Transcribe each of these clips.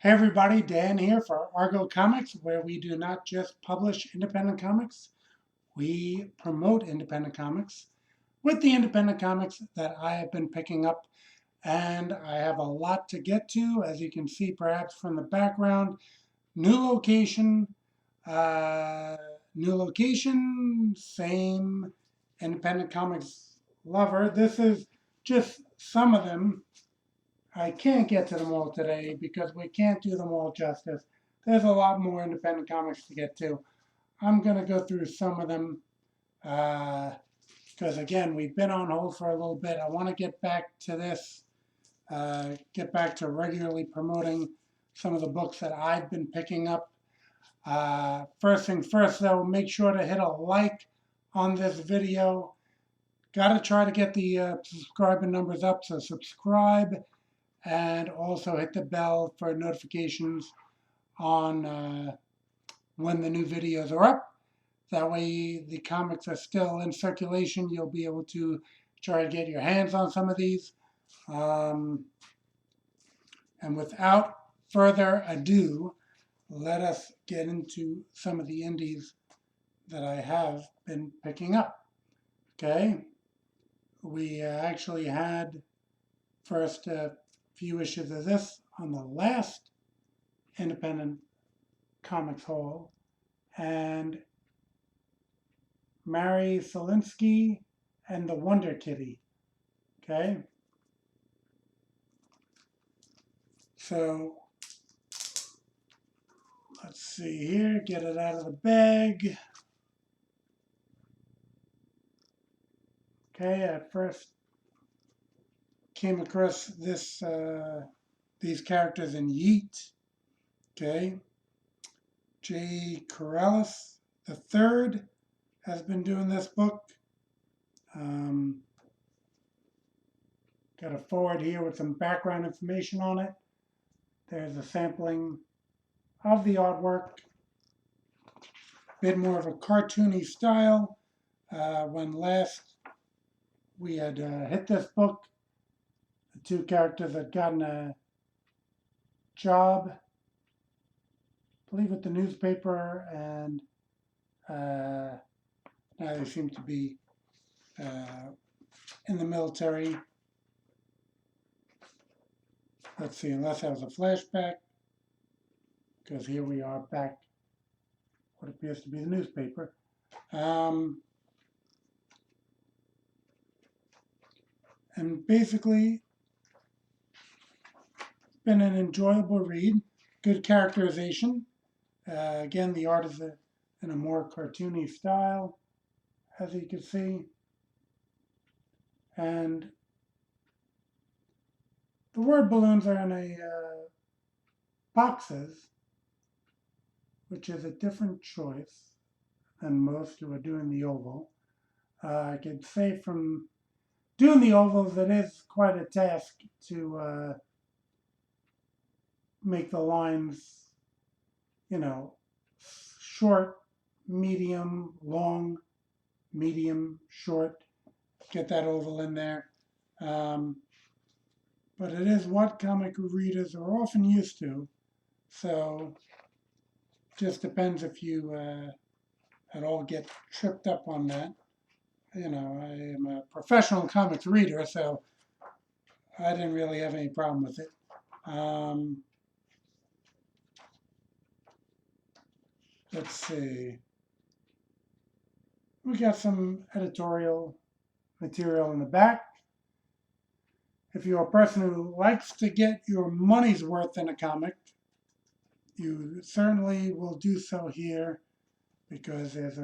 Hey everybody, Dan here for Argo Comics, where we do not just publish independent comics, we promote independent comics with the independent comics that I have been picking up. And I have a lot to get to, as you can see perhaps from the background. New location, uh, new location, same independent comics lover. This is just some of them. I can't get to them all today because we can't do them all justice. There's a lot more independent comics to get to. I'm going to go through some of them because, again, we've been on hold for a little bit. I want to get back to this, get back to regularly promoting some of the books that I've been picking up. First things first, though, make sure to hit a like on this video. Got to try to get the subscriber numbers up, so subscribe and also hit the bell for notifications on when the new videos are up. That way the comics are still in circulation. You'll be able to try to get your hands on some of these. And without further ado, let us get into some of the indies that I have been picking up. Okay, we actually had first a few issues of this on the last independent comics haul, and Mary Solinsky and the Wonder Kitty. Okay, so let's see here, get it out of the bag. Okay, I first came across these characters in Yeet. Okay, Carrales the third has been doing this book. Got a forward here with some background information on it. There's a sampling of the artwork. A bit more of a cartoony style. When last we had hit this book, the two characters had gotten a job, I believe, at the newspaper, and now they seem to be in the military. Let's see, unless that was a flashback, because here we are back what appears to be the newspaper. And basically, it's been an enjoyable read. Good characterization. Again, the art is in a more cartoony style, as you can see. And the word balloons are in a boxes, which is a different choice than most who are doing the oval. I could say from doing the ovals, it is quite a task to make the lines, short, medium, long, medium, short, get that oval in there. But it is what comic readers are often used to. So just depends if you at all get tripped up on that. I am a professional comics reader, so I didn't really have any problem with it. Let's see. We got some editorial material in the back. If you're a person who likes to get your money's worth in a comic, you certainly will do so here because there's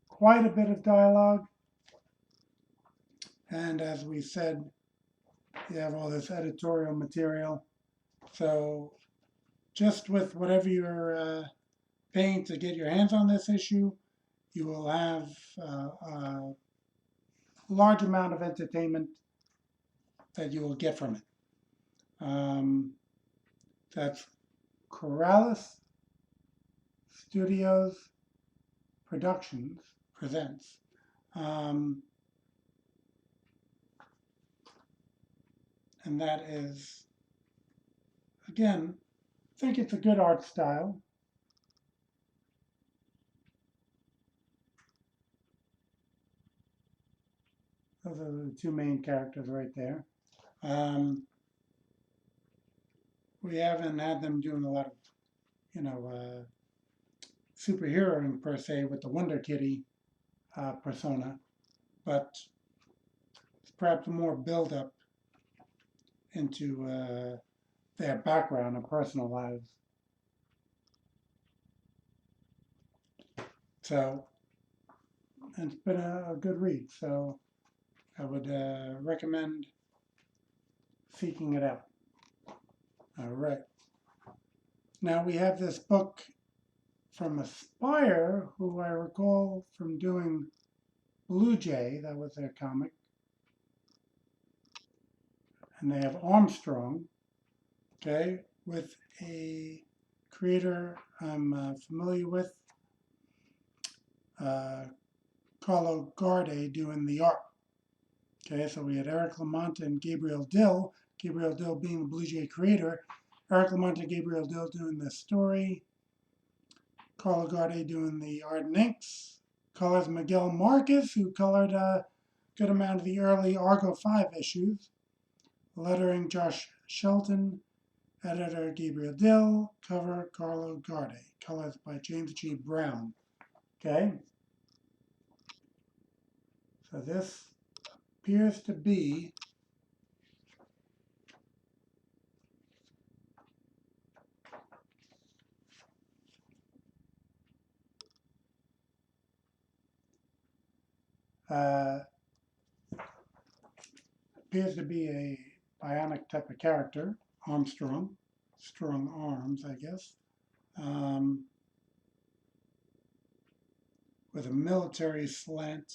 quite a bit of dialogue. And as we said, you have all this editorial material. So just with whatever you're paying to get your hands on this issue, you will have a large amount of entertainment that you will get from it. That's Carrales Studios Productions presents. And that is again, I think it's a good art style. Those are the two main characters right there. We haven't had them doing a lot of, superheroing per se with the Wonder Kitty persona, but it's perhaps more build up into their background and personal lives. So, and it's been a good read. So I would recommend seeking it out. All right. Now we have this book from Aspyre, who I recall from doing Blue Jay, that was their comic. And they have Armstrong, okay, with a creator I'm familiar with, Carlo Garde, doing the art. Okay, so we had Eric Lamont and Gabriel Dill being the Blue Jay creator, Eric Lamont and Gabriel Dill doing the story, Carlo Garde doing the art and inks, colors Miguel Marquez, who colored a good amount of the early Argo 5 issues, lettering Josh Shelton, editor Gabriel Dill, cover Carlo Garde, colors by James G. Brown. Okay, so this appears to be a bionic type of character, Armstrong, strong arms, I guess, with a military slant.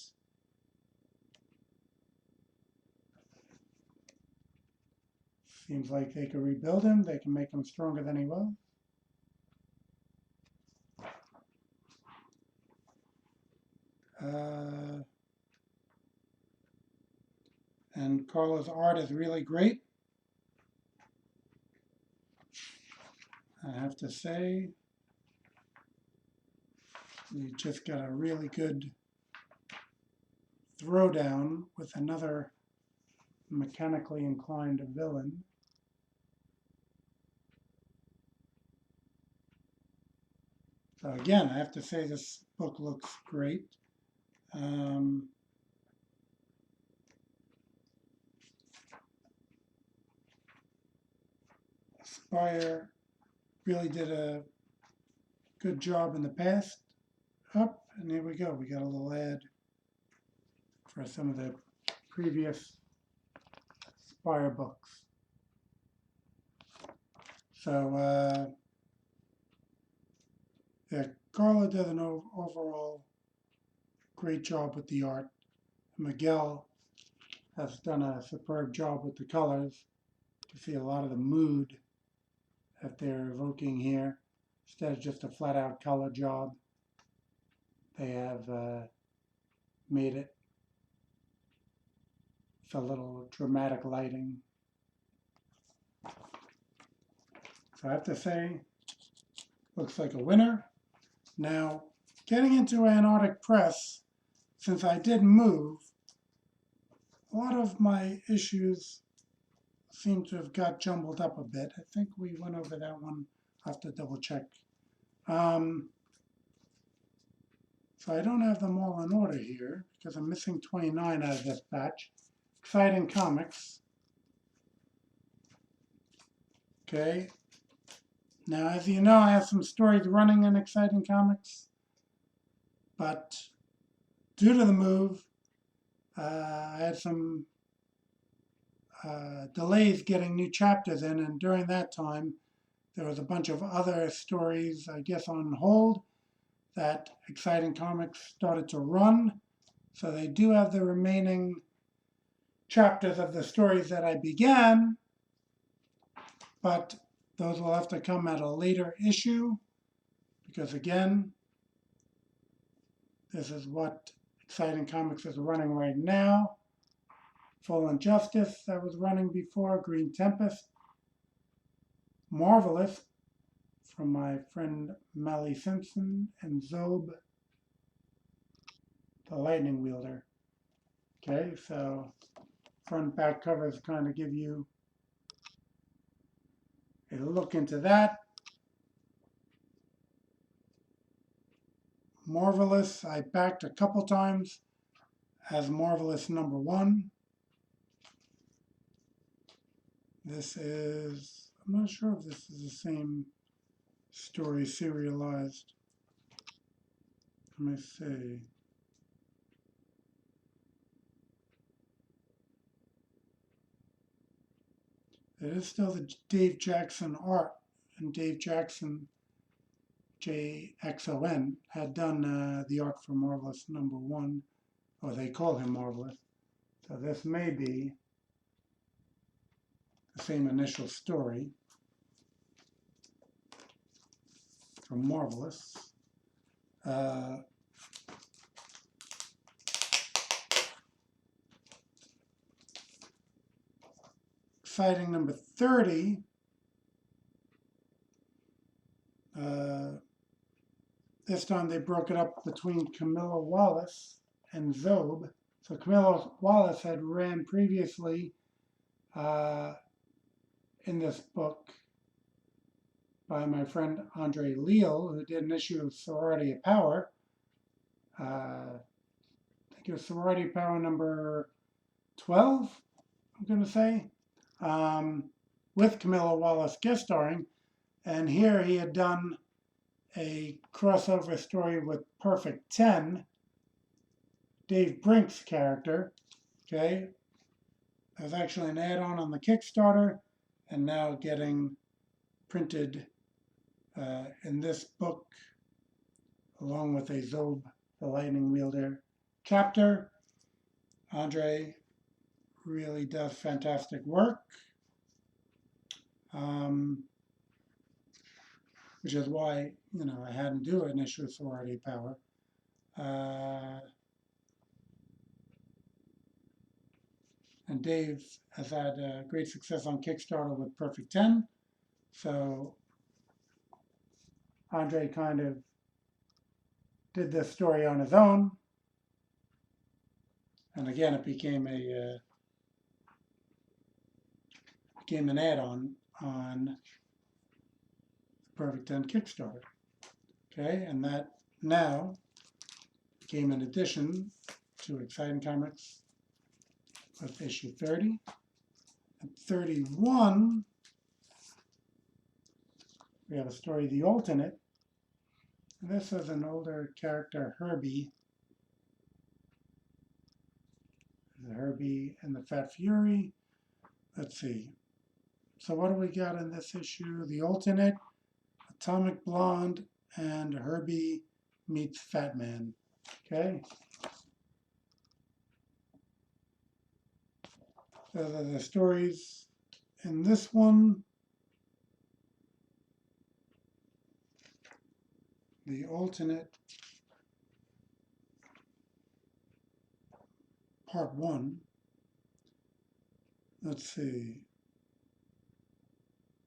Seems like they can rebuild him. They can make him stronger than he was. And Carlo's art is really great. I have to say, we just got a really good throwdown with another mechanically inclined villain. So again, I have to say this book looks great. Aspyre really did a good job in the past. Up, and here we go. We got a little ad for some of the previous Aspyre books. So, yeah, Carla does an overall great job with the art. Miguel has done a superb job with the colors. You can see a lot of the mood that they're evoking here. Instead of just a flat out color job, they have made it with a little dramatic lighting. So I have to say, looks like a winner. Now, getting into Antarctic Press, since I did move, a lot of my issues seem to have got jumbled up a bit. I think we went over that one. I'll have to double check. So I don't have them all in order here because I'm missing 29 out of this batch. Exciting Comics. Okay. Now, as you know, I have some stories running in Exciting Comics, but due to the move, I had some delays getting new chapters in, and during that time, there was a bunch of other stories, I guess, on hold that Exciting Comics started to run. So they do have the remaining chapters of the stories that I began, but those will have to come at a later issue because, again, this is what Exciting Comics is running right now. Full Injustice that was running before, Green Tempest. Marvelous from my friend Mally Simpson, and Zob, the lightning wielder. Okay, so front back covers kind of give you a look into that. Marvelous, I backed a couple times as Marvelous #1. This is, I'm not sure if this is the same story serialized. Let me see. It is still the Dave Jackson art, and Dave Jackson, JXON, had done the art for Marvelous #1, or they call him Marvelous. So this may be the same initial story from Marvelous. Exciting number 30. This time they broke it up between Camilla Wallace and Zob. So Camilla Wallace had ran previously in this book by my friend Andre Leal, who did an issue of Sorority of Power. I think it was Sorority of Power number 12, I'm going to say, with Camilla Wallace guest starring. And here he had done a crossover story with Perfect 10, Dave Brink's character. Okay, there's actually an add-on on the Kickstarter, and now getting printed in this book, along with a Zob, the Lightning Wielder chapter. Andre really does fantastic work, which is why, I had him do an issue of Sorority Power. And Dave has had great success on Kickstarter with Perfect 10. So Andre kind of did this story on his own. And again, it became an add-on on Perfect 10 Kickstarter. Okay, and that now became an addition to Exciting Comics with issue 30. At 31, we have a story, The Alternate. And this is an older character, Herbie. Herbie and the Fat Fury. Let's see. So what do we got in this issue? The Alternate, Atomic Blonde, and Herbie meets Fat Man. Okay. So the stories in this one. The Alternate, Part 1. Let's see.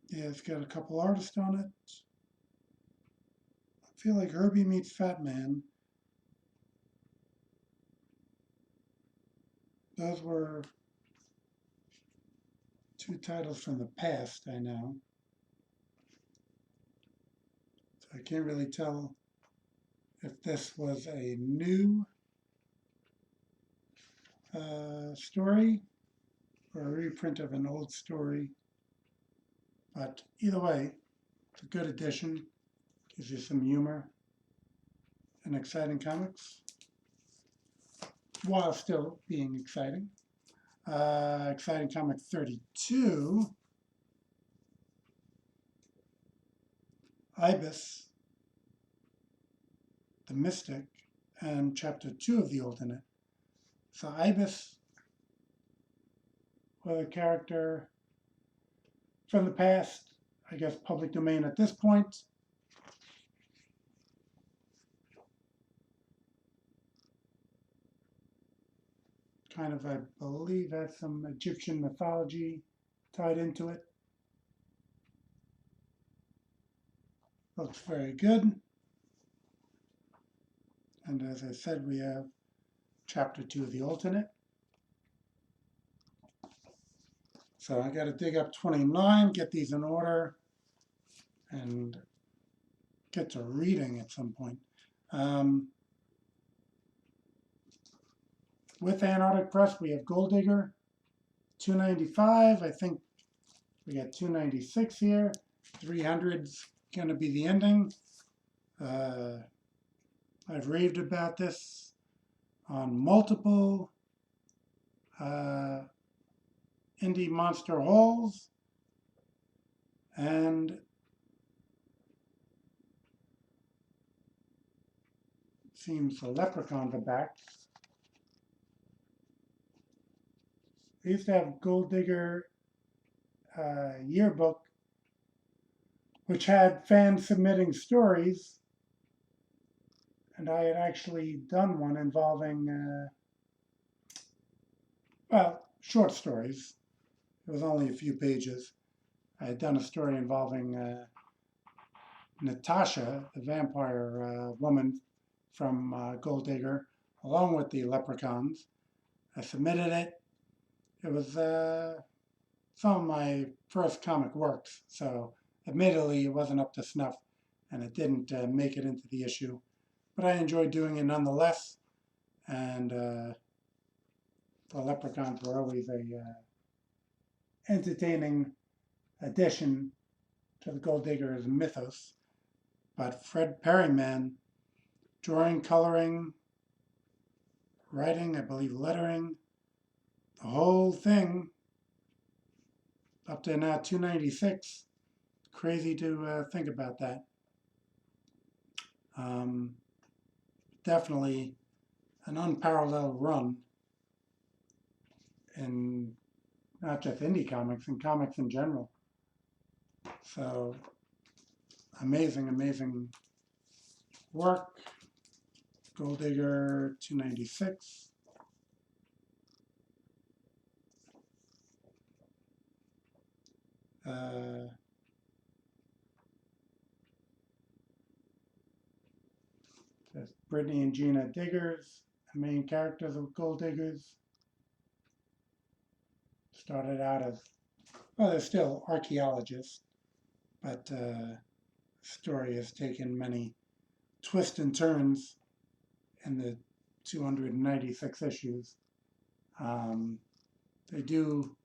Yeah, it's got a couple artists on it. I feel like Herbie meets Fat Man. Those were two titles from the past, I know. So I can't really tell if this was a new story or a reprint of an old story. But either way, it's a good addition. Gives you some humor and Exciting Comics while still being exciting. Exciting Comic 32, Ibis, the Mystic, and Chapter 2 of The Alternate. So Ibis was a character from the past, I guess public domain at this point. Kind of, I believe, has some Egyptian mythology tied into it. Looks very good. And as I said, we have chapter 2 of the alternate. So I got to dig up 29, get these in order, and get to reading at some point. With Antarctic Press, we have Gold Digger, 295. I think we got 296 here. 300's going to be the ending. I've raved about this on multiple indie monster hauls, and seems the leprechauns are back. I used to have Gold Digger yearbook, which had fans submitting stories, and I had actually done one involving, well, short stories. It was only a few pages. I had done a story involving Natasha, the vampire woman from Gold Digger, along with the leprechauns. I submitted it. It was some of my first comic works, so admittedly it wasn't up to snuff, and it didn't make it into the issue. But I enjoyed doing it nonetheless, and the leprechauns were always a entertaining addition to the Gold Digger's mythos. But Fred Perryman, drawing, coloring, writing, I believe lettering, the whole thing, up to now 296. Crazy to think about that. Definitely an unparalleled run in not just indie comics, in comics in general. So amazing, amazing work. Gold Digger 296. There's Brittany and Gina Diggers, the main characters of Gold Diggers. Started out as, well, they're still archaeologists, but the story has taken many twists and turns in the 296 issues. They do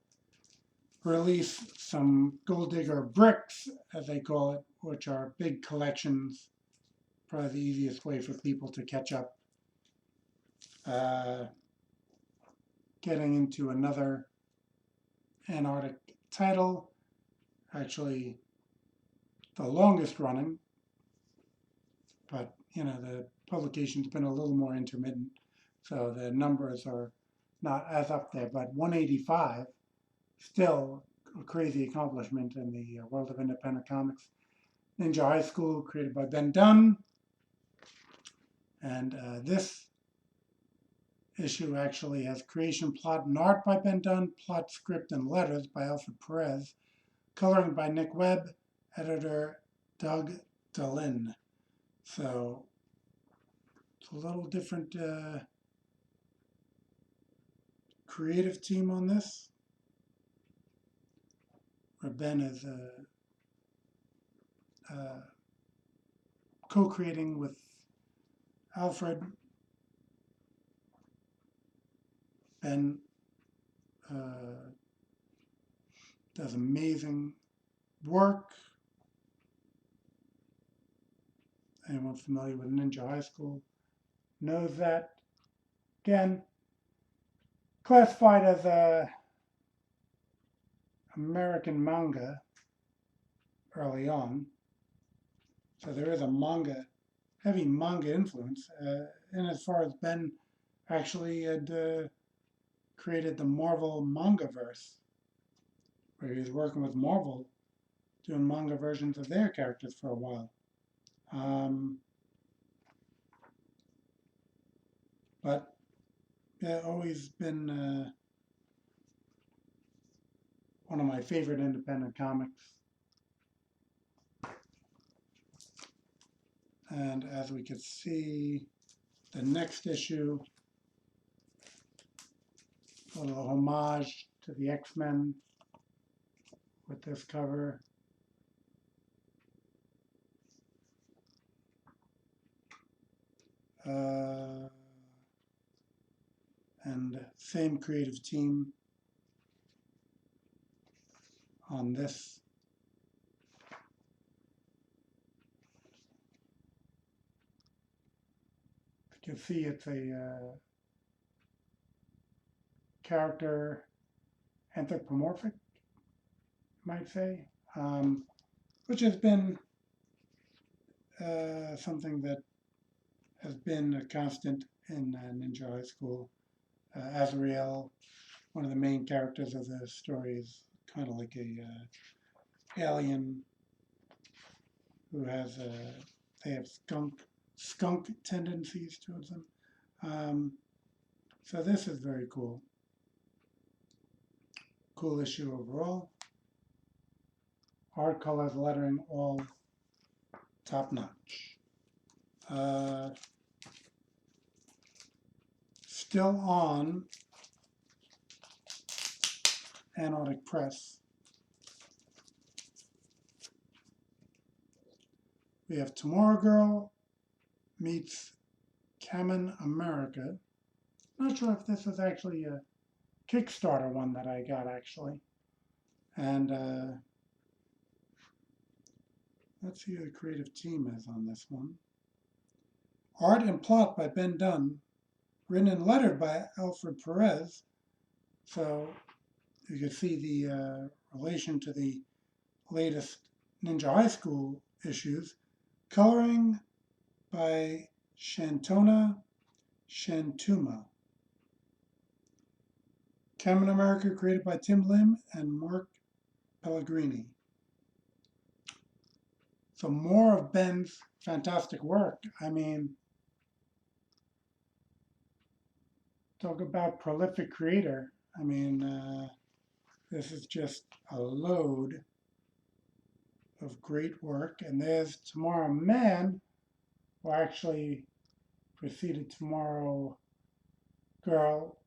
release some Gold Digger bricks, as they call it, which are big collections. Probably the easiest way for people to catch up. Getting into another Antarctic title, actually the longest running, but you know, the publication's been a little more intermittent, so the numbers are not as up there, but 185, still a crazy accomplishment in the world of independent comics. Ninja High School, created by Ben Dunn, and this issue actually has creation, plot, and art by Ben Dunn, plot, script, and letters by Alfred Perez, coloring by Nick Webb, editor Doug Dallin. So it's a little different creative team on this, where Ben is co-creating with Alfred. Ben does amazing work. Anyone familiar with Ninja High School knows that. Again, classified as a American manga early on, so there is a heavy manga influence. And as far as Ben actually had created the Marvel Mangaverse, where he was working with Marvel, doing manga versions of their characters for a while. But yeah, always been one of my favorite independent comics. And as we can see, the next issue, a little homage to the X-Men with this cover. And same creative team on this. You can see it's a character anthropomorphic, you might say, which has been something that has been a constant in Ninja High School. Azrael, one of the main characters of the story, is kind of like a alien who has they have skunk tendencies towards them. So this is very cool. Cool issue overall. Art, colors, lettering, all top notch. Still on Antarctic Press, we have Tomorrow Girl meets Kamen America. Not sure if this is actually a Kickstarter one that I got, actually. And let's see who the creative team is on this one. Art and plot by Ben Dunn, written and lettered by Alfred Perez. So you can see the relation to the latest Ninja High School issues. Coloring by Shantona Shantuma. Kamen America created by Tim Lim and Mark Pellegrini. So more of Ben's fantastic work. I mean, talk about prolific creator. I mean, this is just a load of great work. And there's Tomorrow Man, or actually preceded Tomorrow Girl.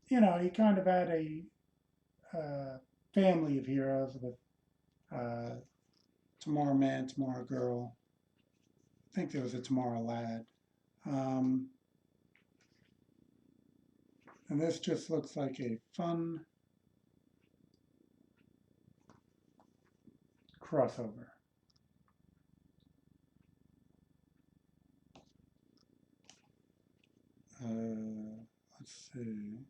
You know, he kind of had a family of heroes with Tomorrow Man, Tomorrow Girl. I think there was a Tomorrow Lad. And this just looks like a fun crossover. Let's see.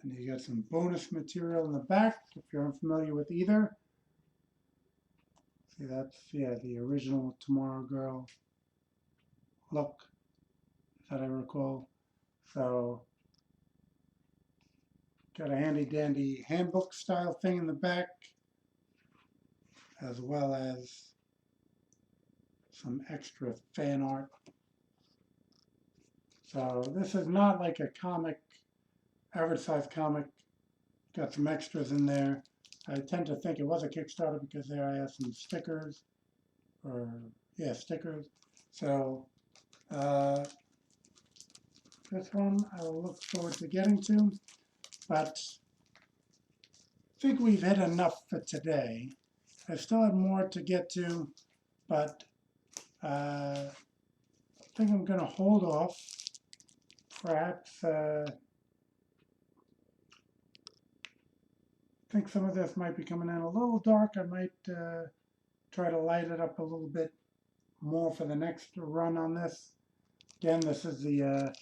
And you got some bonus material in the back if you're unfamiliar with either. See, that's, yeah, the original Tomorrow Girl look that I recall. So, got a handy dandy handbook style thing in the back, as well as some extra fan art. So this is not like a comic, average size comic. Got some extras in there. I tend to think it was a Kickstarter because there I have some stickers, or yeah, stickers. So this one I will look forward to getting to, but I think we've hit enough for today. I still have more to get to, but I think I'm going to hold off. Perhaps I think some of this might be coming in a little dark. I might try to light it up a little bit more for the next run on this. Again, this is the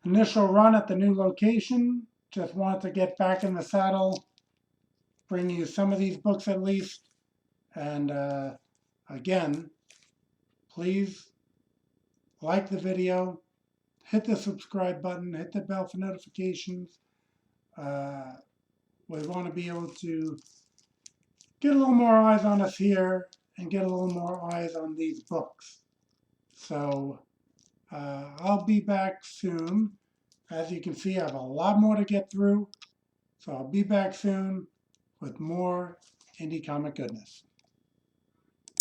initial run at the new location. Just wanted to get back in the saddle, bring you some of these books at least. And again, please like the video, hit the subscribe button, hit the bell for notifications. We want to be able to get a little more eyes on us here and get a little more eyes on these books. So I'll be back soon. As you can see, I have a lot more to get through. So I'll be back soon with more indie comic goodness.